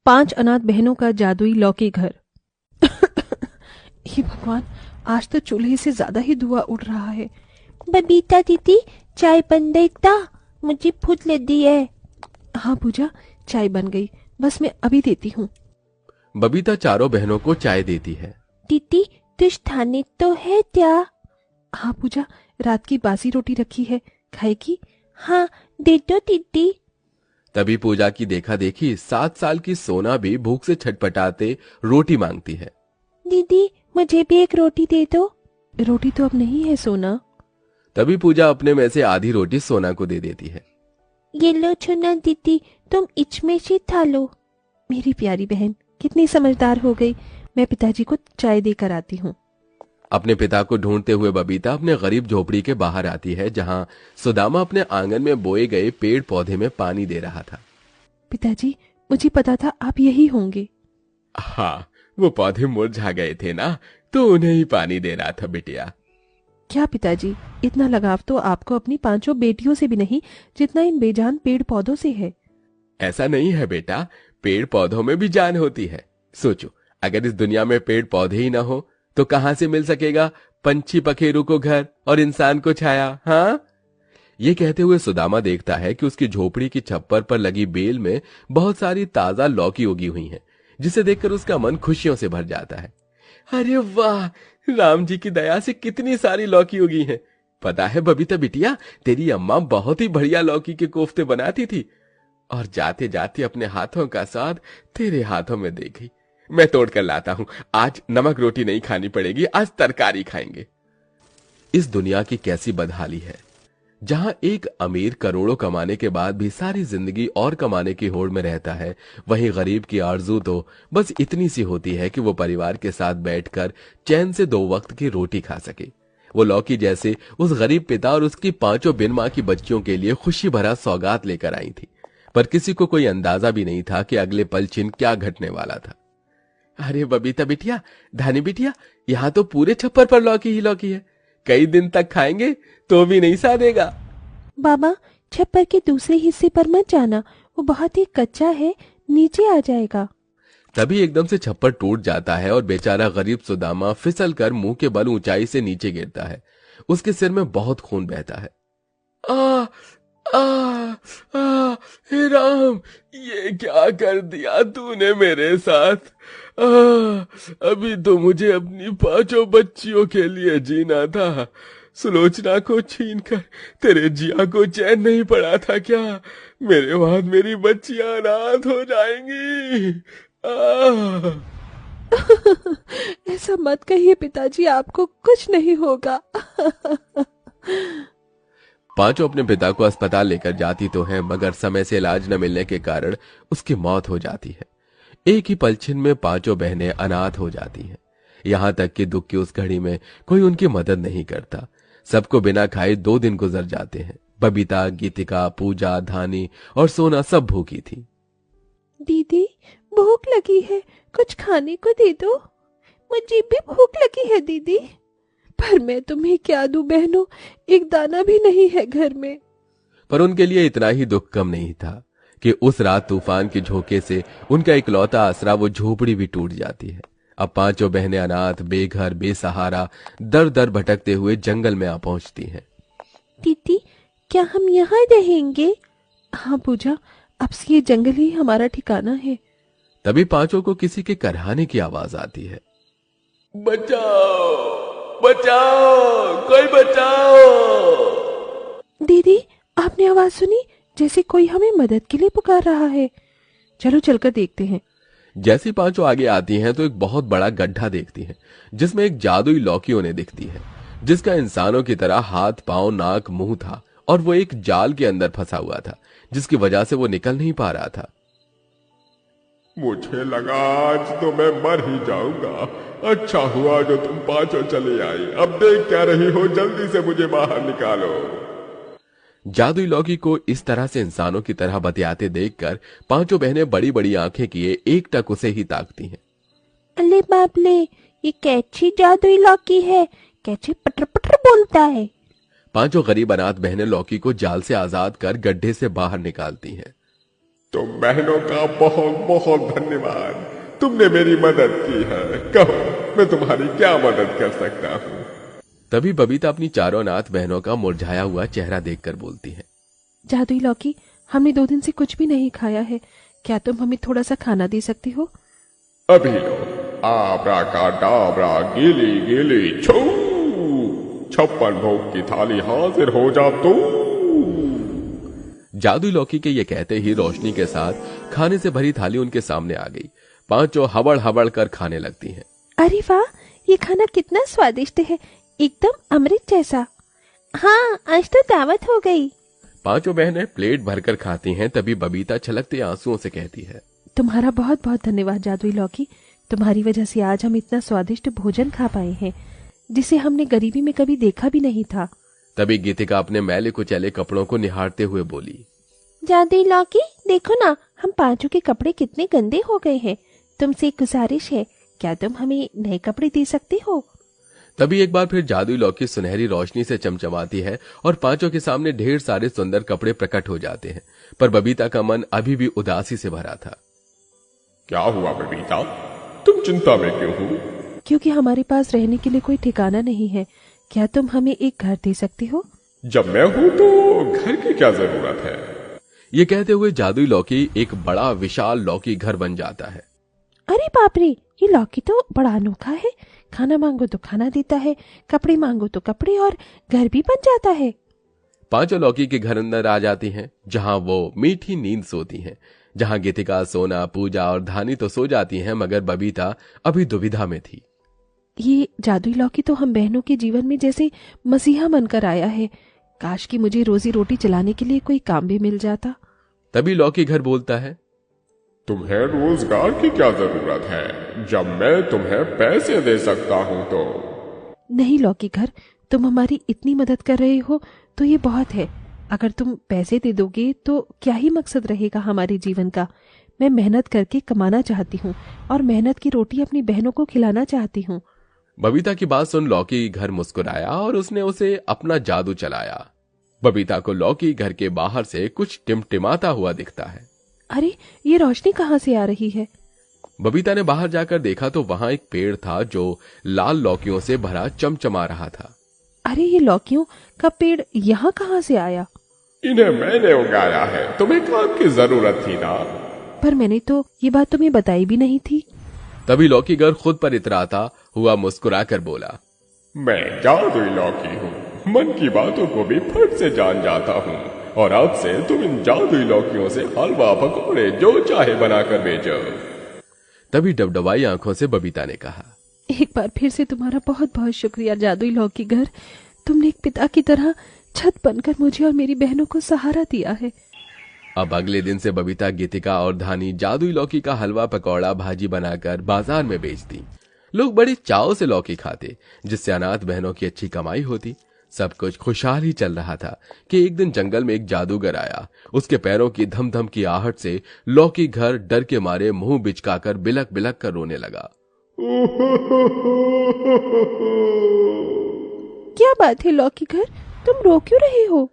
5 अनाथ बहनों का जादुई लौकी घर। हे भगवान, आज तो चूल्हे से ज्यादा ही धुआं उड़ रहा है। बबीता दीदी, चाय बन गई ता? मुझे भूख लगी है। हाँ पूजा, चाय बन गई, बस मैं अभी देती हूँ। बबीता चारों बहनों को चाय देती है। दीदी, तुझ थाने तो है क्या? हाँ पूजा, रात की बासी रोटी रखी है, खाएगी? हाँ, दे दो दीदी। तभी पूजा की देखा देखी 7 साल की सोना भी भूख से छटपटाते रोटी मांगती है। दीदी, मुझे भी एक रोटी दे दो। रोटी तो अब नहीं है सोना। तभी पूजा अपने में से आधी रोटी सोना को दे देती है। ये लो छोना दीदी, तुम इसमें से खा लो। मेरी प्यारी बहन कितनी समझदार हो गई। मैं पिताजी को चाय देकर आती हूँ। अपने पिता को ढूंढते हुए बबीता अपने गरीब झोपड़ी के बाहर आती है, जहां सुदामा अपने आंगन में बोए गए पेड़ पौधे में पानी दे रहा था। पिताजी, मुझे पता था आप यही होंगे। हाँ, वो पौधे मुरझा गए थे ना, तो उन्हें ही पानी दे रहा था बिटिया। क्या पिताजी, इतना लगाव तो आपको अपनी 5 बेटियों से भी नहीं जितना इन बेजान पेड़ पौधों से है। ऐसा नहीं है बेटा, पेड़ पौधों में भी जान होती है। सोचो, अगर इस दुनिया में पेड़ पौधे ही ना हो तो कहां से मिल सकेगा पंछी पखेरू को घर और इंसान को छाया? हाँ, ये कहते हुए सुदामा देखता है कि उसकी झोपड़ी की छप्पर पर लगी बेल में बहुत सारी ताजा लौकी उगी हुई हैं, जिसे देखकर उसका मन खुशियों से भर जाता है। अरे वाह, राम जी की दया से कितनी सारी लौकी उगी हैं। पता है बबीता बिटिया, तेरी अम्मा बहुत ही बढ़िया लौकी के कोफ्ते बनाती थी, और जाते जाते अपने हाथों का स्वाद तेरे हाथों में दे गई। मैं तोड़ कर लाता हूं, आज नमक रोटी नहीं खानी पड़ेगी, आज तरकारी खाएंगे। इस दुनिया की कैसी बदहाली है, जहां एक अमीर करोड़ों कमाने के बाद भी सारी जिंदगी और कमाने की होड़ में रहता है, वहीं गरीब की आरजू तो बस इतनी सी होती है कि वो परिवार के साथ बैठकर चैन से 2 वक्त की रोटी खा सके। वो लौकी जैसे उस गरीब पिता और उसकी 5 बिन मां की बच्चियों के लिए खुशी भरा सौगात लेकर आई थी, पर किसी को कोई अंदाजा भी नहीं था कि अगले पल छिन क्या घटने वाला था। अरे बबीता बिटिया, धानी बिटिया, यहाँ तो पूरे छप्पर पर लौकी ही लौकी है। कई दिन तक खाएंगे तो भी नहीं सादेगा। बाबा, छप्पर के दूसरे हिस्से पर मत जाना, वो बहुत ही कच्चा है, नीचे आ जाएगा। तभी एकदम से छप्पर टूट जाता है और बेचारा गरीब सुदामा फिसल कर मुंह के बल ऊंचाई से नीचे गिरता है। उसके सिर में बहुत खून बहता है। आ आ आ हे राम, ये क्या कर दिया तूने मेरे साथ? अभी तो मुझे अपनी 5 बच्चियों के लिए जीना था। सुलोचना को छीनकर तेरे जिया को चैन नहीं पड़ा था क्या? मेरे बाद मेरी बच्चियां अनाथ हो जाएंगी। ऐसा मत कहिए पिताजी, आपको कुछ नहीं होगा। 5 अपने पिता को अस्पताल लेकर जाती तो हैं, मगर समय से इलाज न मिलने के कारण उसकी मौत हो जाती है। एक ही पलछिन में 5 बहनें अनाथ हो जाती हैं। यहां तक कि दुख की उस घड़ी में कोई उनकी मदद नहीं करता। सबको बिना खाए 2 दिन गुजर जाते हैं। बबीता, गीतिका, पूजा, धानी और सोना सब भूखी थी। दीदी, भूख लगी है, कुछ खाने को दे दो। मुझे भी भूख लगी है दीदी। पर मैं तुम्हें क्या दूं बहनों, एक दाना भी नहीं है घर में। पर उनके लिए इतना ही दुख कम नहीं था कि उस रात तूफान के झोंके से उनका इकलौता आसरा वो झोपड़ी भी टूट जाती है। अब 5 बहनें अनाथ, बेघर, बेसहारा, दर दर भटकते हुए जंगल में आ पहुंचती हैं। दीदी, क्या हम यहाँ रहेंगे? हाँ पूजा, अब से ये जंगल ही हमारा ठिकाना है। तभी 5 को किसी के करहाने की आवाज आती है। बचाओ, बचाओ, कोई बचाओ। दीदी, आपने आवाज सुनी? जैसे कोई हमें मदद के लिए पुकार रहा है। चलो चलकर देखते हैं। जैसी 5 आगे आती हैं तो एक बहुत बड़ा गड्ढा देखती हैं, जिसमें एक जादुई लौकी उन्हें दिखती है, जिसका इंसानों की तरह हाथ, पांव, नाक, मुंह था, और वो एक जाल के अंदर फंसा हुआ था, जिसकी वजह से वो निकल नहीं पा रहा था। मुझे लगा आज तो मैं मर ही जाऊंगा। अच्छा हुआ जो तुम 5 चले आई। अब देख क्या रही हो, जल्दी से मुझे बाहर निकालो। जादुई लौकी को इस तरह से इंसानों की तरह बतियाते देखकर 5 बहनें बड़ी बड़ी आंखें किए एकटक उसे ही ताकती हैं। अले बाप ले, ये कैची जादुई लौकी है, कैची पटर पटर बोलता है। 5 गरीब अनाथ बहनें लौकी को जाल से आजाद कर गड्ढे से बाहर निकालती हैं। तुम बहनों का बहुत बहुत धन्यवाद। तुमने मेरी मदद की है। कहो, मैं तुम्हारी क्या मदद कर सकता हूँ? तभी बबीता अपनी चारों अनाथ बहनों का मुरझाया हुआ चेहरा देखकर बोलती है। जादुई लौकी, हमने 2 दिन से कुछ भी नहीं खाया है, क्या तुम हमें थोड़ा सा खाना दे सकती हो? अभी लो, आबरा का डाबरा, गिली गिली छू, 56 भोग की थाली हाजिर हो जा तू। जादुई लौकी के ये कहते ही रोशनी के साथ खाने से भरी थाली उनके सामने आ गई। पांचों हबड़ हबड़ कर खाने लगती हैं। अरे वाह, ये खाना कितना स्वादिष्ट है, एकदम अमृत जैसा। हाँ, आज तो दावत हो गई। पांचों बहनें प्लेट भरकर खाती हैं। तभी बबीता छलकते आंसुओं से कहती है। तुम्हारा बहुत बहुत धन्यवाद जादुई लौकी, तुम्हारी वजह से आज हम इतना स्वादिष्ट भोजन खा पाए हैं, जिसे हमने गरीबी में कभी देखा भी नहीं था। तभी गीतिका अपने मैले कुचैले कपड़ों को निहारते हुए बोली। जादुई लौकी, देखो ना, हम पांचों के कपड़े कितने गंदे हो गए हैं। तुमसे एक गुजारिश है, क्या तुम हमें नए कपड़े दे सकते हो? तभी एक बार फिर जादुई लौकी सुनहरी रोशनी से चमचमाती है और पांचों के सामने ढेर सारे सुंदर कपड़े प्रकट हो जाते हैं। पर बबीता का मन अभी भी उदासी से भरा था। क्या हुआ बबीता, तुम चिंता में क्यों हो? क्योंकि हमारे पास रहने के लिए कोई ठिकाना नहीं है, क्या तुम हमें एक घर दे सकते हो? जब मैं हूं तो घर की क्या जरूरत है? ये कहते हुए जादुई लौकी एक बड़ा विशाल लौकी घर बन जाता है। अरे बाप रे, ये लौकी तो बड़ा अनोखा है। खाना मांगो तो खाना देता है, कपड़े मांगो तो कपड़े, और घर भी बन जाता है। पांचों लौकी के घर अंदर आ जाती हैं, जहां वो मीठी नींद सोती हैं। जहां गीतिका, सोना, पूजा और धानी तो सो जाती हैं, मगर बबीता अभी दुविधा में थी। ये जादुई लौकी तो हम बहनों के जीवन में जैसे मसीहा बनकर आया है। काश कि मुझे रोजी रोटी चलाने के लिए कोई काम भी मिल जाता। तभी लौकी घर बोलता है। तुम्हें रोजगार की क्या जरूरत है, जब मैं तुम्हें पैसे दे सकता हूं तो? नहीं लौकी घर, तुम हमारी इतनी मदद कर रहे हो तो ये बहुत है। अगर तुम पैसे दे दोगे तो क्या ही मकसद रहेगा हमारे जीवन का। मैं मेहनत करके कमाना चाहती हूँ और मेहनत की रोटी अपनी बहनों को खिलाना चाहती हूँ। बबीता की बात सुन लौकी घर मुस्कुराया और उसने उसे अपना जादू चलाया। बबीता को लौकी घर के बाहर से कुछ टिमटिमाता हुआ दिखता है। अरे, ये रोशनी कहाँ से आ रही है? बबीता ने बाहर जाकर देखा तो वहां एक पेड़ था जो लाल लौकियों से भरा चमचमा रहा था। अरे, ये लौकियों का पेड़ यहाँ कहाँ से आया? इन्हें मैंने उगाया है, तुम्हें काम की जरूरत थी ना? पर मैंने तो ये बात तुम्हें बताई भी नहीं थी। तभी लौकी घर खुद पर इतराता हुआ मुस्कुरा कर बोला। मैं जादुई लौकी हूँ, मन की बातों को भी फट से जान जाता हूँ, और अब से तुम इन जादुई लौकियों से हलवा पकौड़े जो चाहे बनाकर बेचो। तभी डबडबाई आंखों से बबीता ने कहा। एक बार फिर से तुम्हारा बहुत बहुत शुक्रिया जादुई लौकी घर। तुमने एक पिता की तरह छत बनकर मुझे और मेरी बहनों को सहारा दिया है। अब अगले दिन से बबीता, गीतिका और धानी जादुई लौकी का हलवा पकौड़ा भाजी बनाकर बाजार में बेचती। लोग बड़े चाव से लौकी खाते, जिससे अनाथ बहनों की अच्छी कमाई होती। सब कुछ खुशहाल ही चल रहा था कि एक दिन जंगल में एक जादूगर आया। उसके पैरों की धम धम की आहट से लौकी घर डर के मारे मुंह बिचकाकर बिलक बिलक कर रोने लगा। क्या बात है लौकी घर, तुम रो क्यों रहे हो?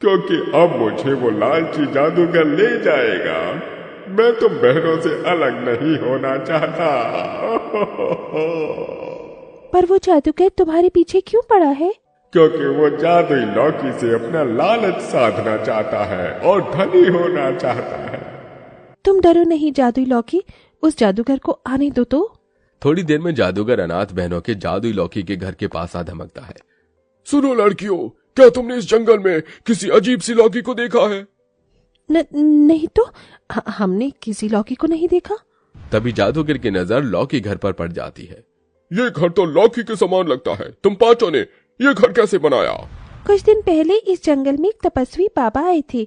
क्योंकि अब मुझे वो लालची जादूगर ले जाएगा। मैं तुम बहनों से अलग नहीं होना चाहता। पर वो जादूगर तुम्हारे पीछे क्यों पड़ा है? क्योंकि वो जादुई लौकी से अपना लालच साधना चाहता है और धनी होना चाहता है। तुम डरो नहीं जादुई लौकी, उस जादूगर को आने दो तो। थोड़ी देर में जादूगर अनाथ बहनों के जादुई लौकी के घर के पास आ धमकता है। सुनो लड़कियों, क्या तुमने इस जंगल में किसी अजीब सी लौकी को देखा है? नहीं तो हमने किसी लौकी को नहीं देखा। तभी जादूगर की नजर लौकी घर पर पड़ जाती है। ये घर तो लौकी के समान लगता है, तुम पांचों ने ये घर कैसे बनाया? कुछ दिन पहले इस जंगल में एक तपस्वी बाबा आए थे,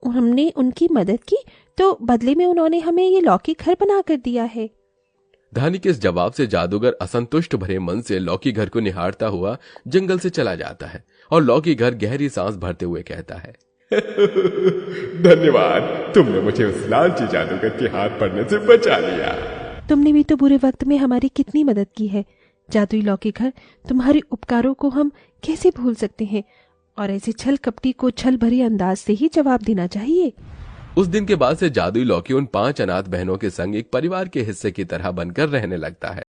हमने उनकी मदद की तो बदले में उन्होंने हमें ये लौकी घर बना कर दिया है। धानी के इस जवाब से जादूगर असंतुष्ट भरे मन से लौकी घर को निहारता हुआ जंगल से चला जाता है और लौकी घर गहरी सांस भरते हुए कहता है। धन्यवाद, तुमने मुझे उस लालची जादूगर के हाथ पड़ने से बचा लिया। तुमने भी तो बुरे वक्त में हमारी कितनी मदद की है जादुई लौकी घर। तुम्हारे उपकारों को हम कैसे भूल सकते हैं, और ऐसे छल कपटी को छल भरे अंदाज से ही जवाब देना चाहिए। उस दिन के बाद से जादुई लौकी उन 5 अनाथ बहनों के संग एक परिवार के हिस्से की तरह बनकर रहने लगता है।